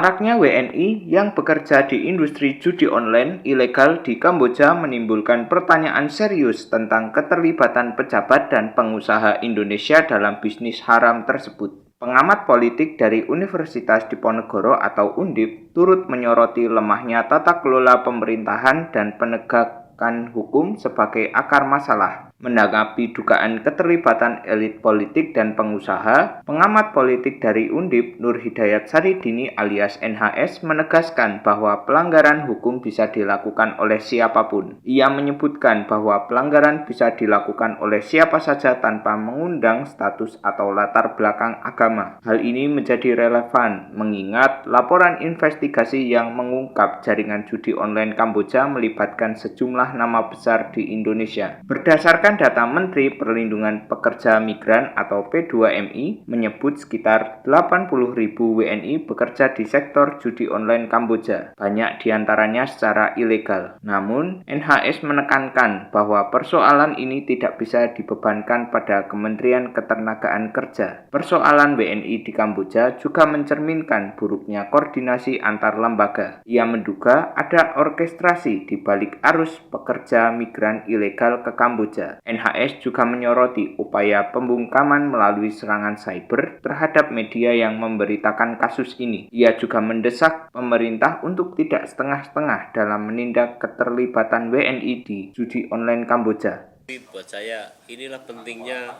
Maraknya WNI yang bekerja di industri judi online ilegal di Kamboja menimbulkan pertanyaan serius tentang keterlibatan pejabat dan pengusaha Indonesia dalam bisnis haram tersebut. Pengamat politik dari Universitas Diponegoro atau Undip turut menyoroti lemahnya tata kelola pemerintahan dan penegakan hukum sebagai akar masalah. Menanggapi dugaan keterlibatan elit politik dan pengusaha, pengamat politik dari Undip, Nur Hidayat Saridini alias NHS, menegaskan bahwa pelanggaran hukum bisa dilakukan oleh siapapun. Ia menyebutkan bahwa pelanggaran bisa dilakukan oleh siapa saja tanpa mengundang status atau latar belakang agama. Hal ini menjadi relevan mengingat laporan investigasi yang mengungkap jaringan judi online Kamboja melibatkan sejumlah nama besar di Indonesia. Berdasarkan data Menteri Perlindungan Pekerja Migran atau P2MI menyebut sekitar 80.000 WNI bekerja di sektor judi online Kamboja, banyak diantaranya secara ilegal. Namun, NHS menekankan bahwa persoalan ini tidak bisa dibebankan pada Kementerian Ketenagaan Kerja. Persoalan WNI di Kamboja juga mencerminkan buruknya koordinasi antar lembaga. Ia menduga ada orkestrasi di balik arus pekerja migran ilegal ke Kamboja. NHS juga menyoroti upaya pembungkaman melalui serangan cyber terhadap media yang memberitakan kasus ini. Ia juga mendesak pemerintah untuk tidak setengah-setengah dalam menindak keterlibatan WNI di judi online Kamboja. Buat saya inilah pentingnya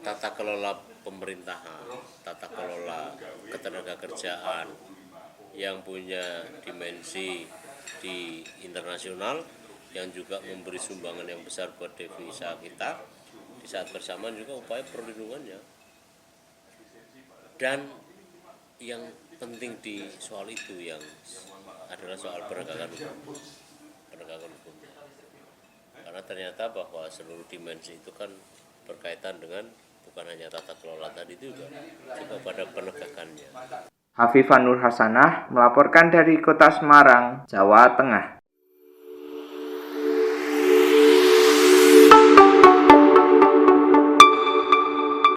tata kelola pemerintahan, tata kelola ketenagakerjaan yang punya dimensi di internasional, yang juga memberi sumbangan yang besar buat devisa kita, di saat bersamaan juga upaya perlindungannya. Dan yang penting di soal itu yang adalah soal penegakan hukum. Karena ternyata bahwa seluruh dimensi itu kan berkaitan dengan bukan hanya tata kelola tadi juga pada penegakannya. Hafifah Nur Hasanah melaporkan dari Kota Semarang, Jawa Tengah.